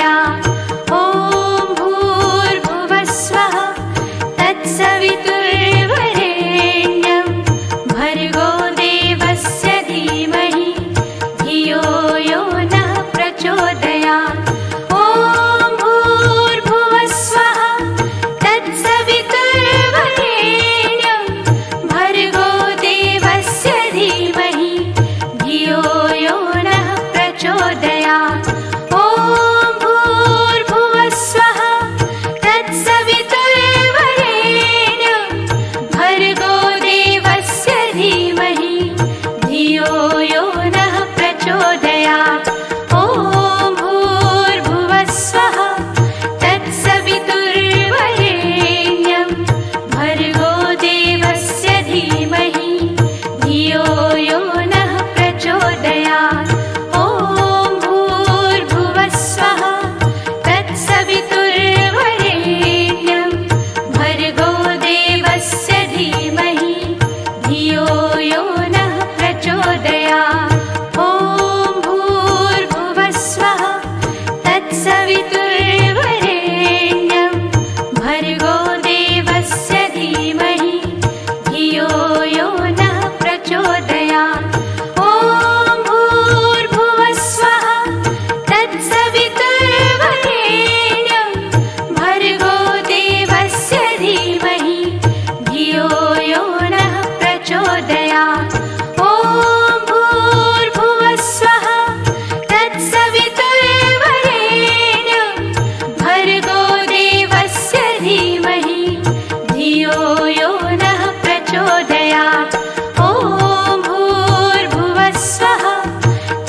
प्रचोदयात्। ॐ भूर्भुवस्वः तत्सवितुर्वरेण्यं भर्गो देवस्य धीमहि धियो यो नः प्रचोदयात्। ॐ भूर्भुवस्वः तत्सवितुर्वरेण्यं भर्गो देवस्य धीमहि धियो यो नः प्रचोदयात्। ॐ भूर्भुवस्वः तत्सवितुर्वरेण्यं भर्गो देवस्य धीमहि धियो यो नः प्रचोदयात्। ॐ भूर्भुवस्वः तत्सवितुर्वरेण्यं भर्गो देवस्य धीमहि धियो यो नः प्रचोदयात्। ॐ भूर्भुवस्वः तत्सवितुर्वरेण्यं भर्गो देवस्य धीमहि धियो यो नः प्रचोदयात्। ॐ भूर्भुवस्वः तत्सवितुर्वरेण्यं भर्गो देवस्य धीमहि धियो यो नः प्रचोदयात्। ॐ भूर्भुवस्वः तत्सवितुर्वरेण्यं भर्गो देवस्य धीमहि धियो यो नः प्रचोदयात्। ॐ भूर्भुवस्वः तत्सवितुर्वरेण्यं भर्गो देवस्य धीमहि धियो यो नः प्रचोदयात्। ॐ भूर्भुवस्वः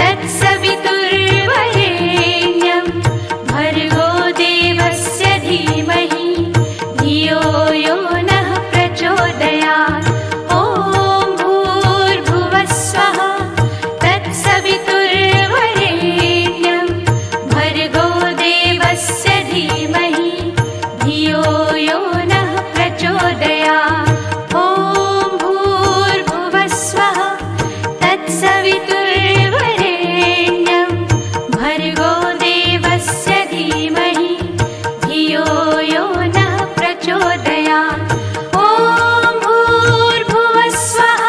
तत्सवितुर्वरेण्यं भर्गो देवस्य धीमहि धियो यो नः प्रचोदयात्। ॐ भूर्भुवस्वः तत्सवितुर्वरेण्यं भर्गो देवस्य धीमहि धियो यो नः प्रचोदयात्। ॐ भूर्भुवस्वः तत्सवितुर्वरेण्यं भर्गो देवस्य धीमहि धियो यो नः प्रचोदयात्। ॐ भूर्भुवस्वः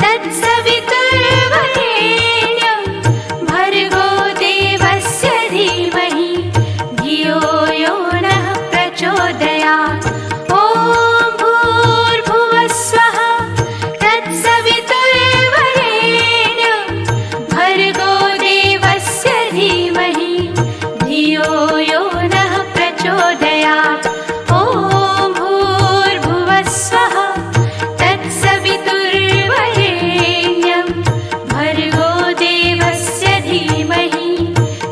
तत्सवितुर्वरेण्यं भर्गो देवस्य धीमहि धियो यो नः प्रचोदयात्। ॐ भूर्भुवस्वः तत्सवितुर्वरेण्यं भर्गो देवस्य धीमहि धियो यो नः प्रचोदयात्। ॐ भूर्भुवस्वः तत्सवितुर्वरेण्यं भर्गो देवस्य धीमहि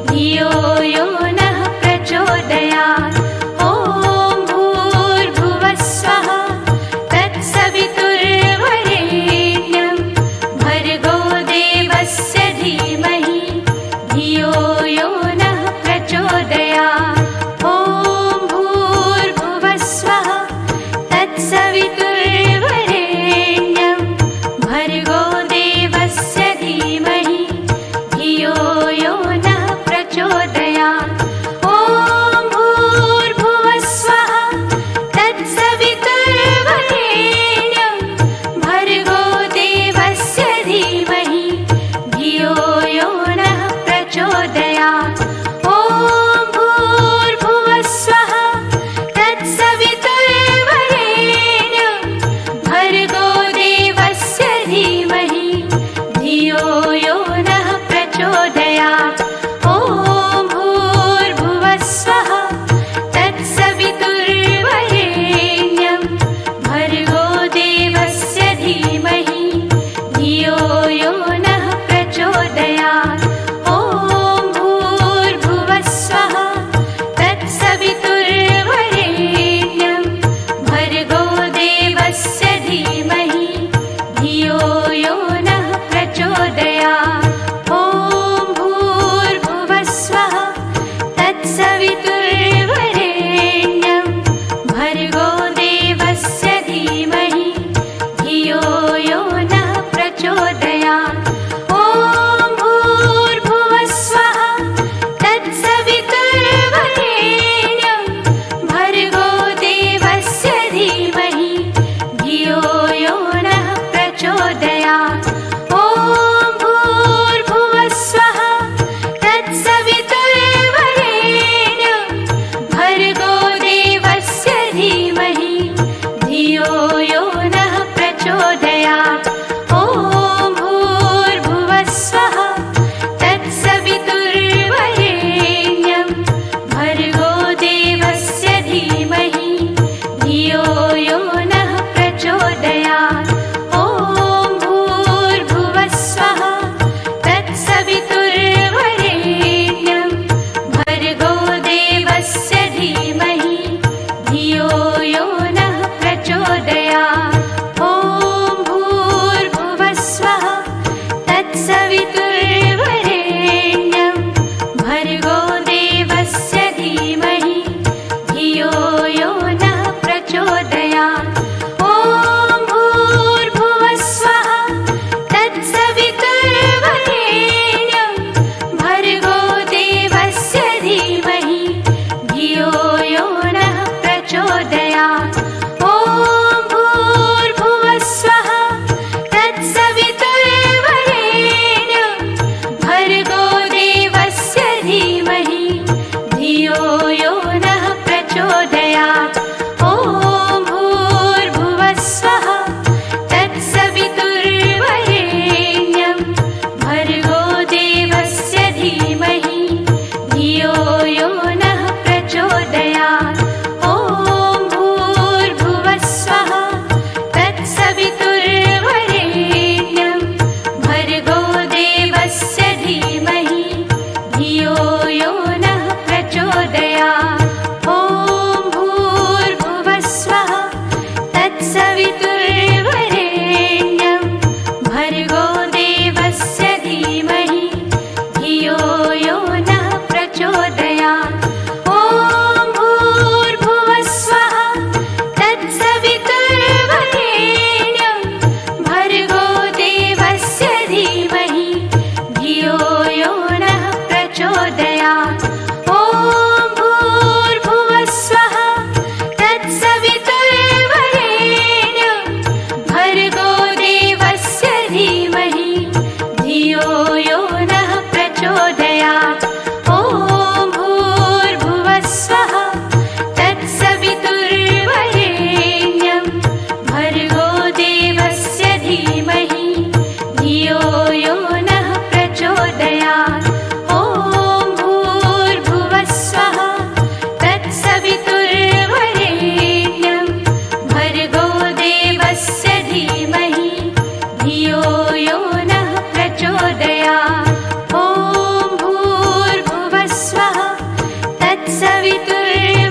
धियो यो नः प्रचोदयात्। ॐ भूर्भुवस्वः तत्सवितुर्वरेण्यं भर्गो देवस्य धीमहि धियो यो नः प्रचोदयात्। ॐ भूर्भुवस्वः तत्सवितुर्वरेण्यं भर्गो देवस्य धीमहि धियो यो नः प्रचोदयात्। ॐ भूर्भुवस्वः तत्सवितुर्वरेण्यं भर्गो देवस्य धीमहि धियो यो नः प्रचोदयात्। ॐ भूर्भुवस्वः तत्सवितुर्वरेण्यं भर्गो देवस्य धीमहि धियो यो नः प्रचोदयात्। ॐ भूर्भुवस्वः तत्सवितुर्वरेण्यं भर्गो देवस्य धीमहि धियो यो नः प्रचोदयात्। ॐ भूर्भुवस्वः तत्सवितुर्वरेण्यं भर्गो देवस्य धीमहि धियो यो नः प्रचोदयात्। ॐ भूर्भुवस्वः तत्सवितुर्वरेण्यं भर्गो देवस्य धीमहि धियो यो नः प्रचोदयात्। ॐ भूर्भुवस्वः तत्सवितुर्वरेण्यं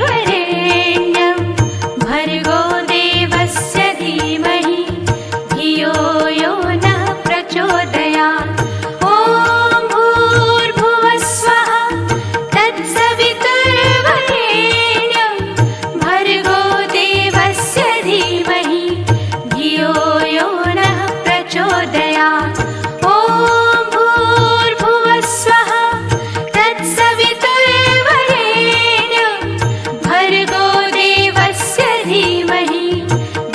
तत्सवितुर्वरेण्यं भर्गो देवस्य धीमहि धियो यो नः प्रचोदयात्। ॐ भूर्भुवः स्वः तत्सवितुर्वरेण्यं भर्गो देवस्य धीमहि धियो यो नः प्रचोदयात्। ॐ भूर्भुवः स्वः तत्सवितुर्वरेण्यं भर्गो देवस्य धीमहि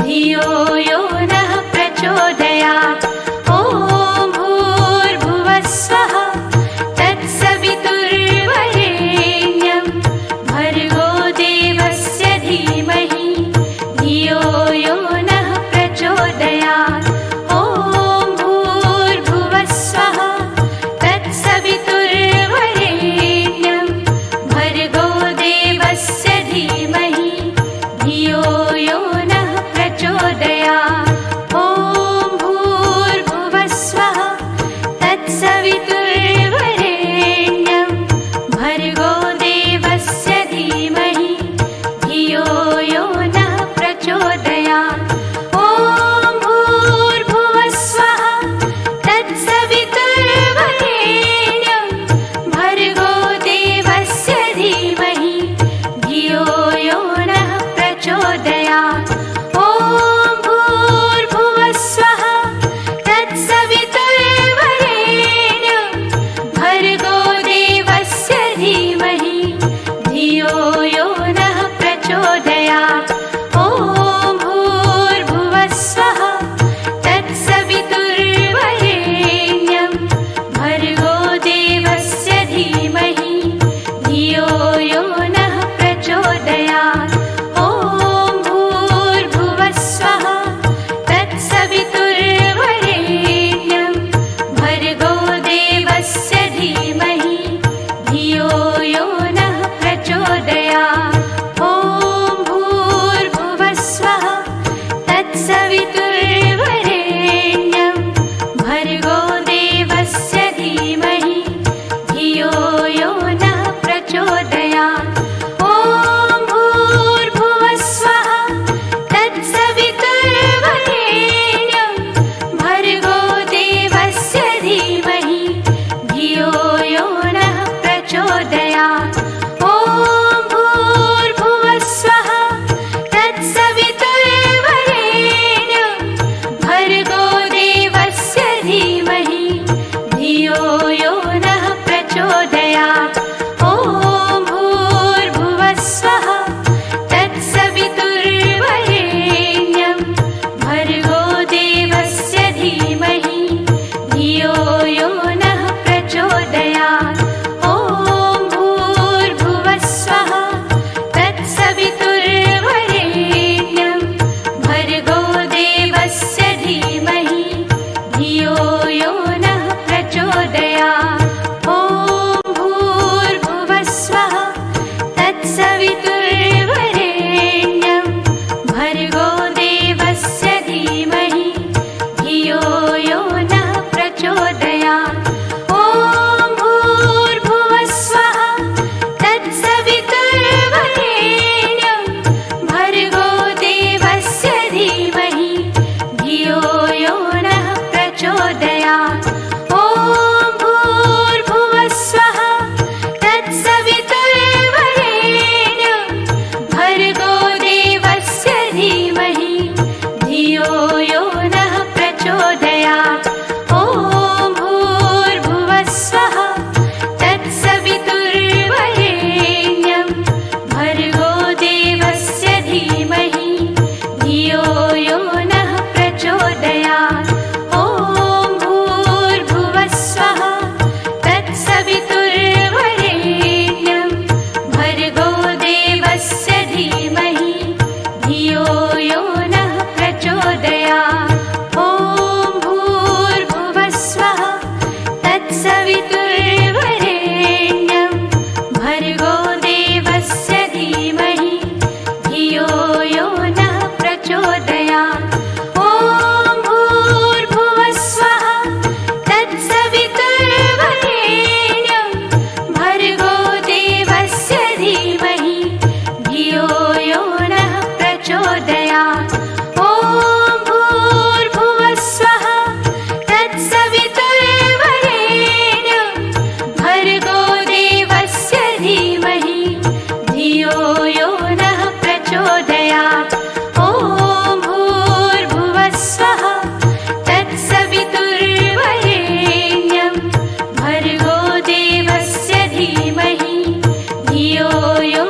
धियो यो नः प्रचोदयात्। ॐ भूर्भुवः स्वः तत्सवितुर्वरेण्यं भर्गो यो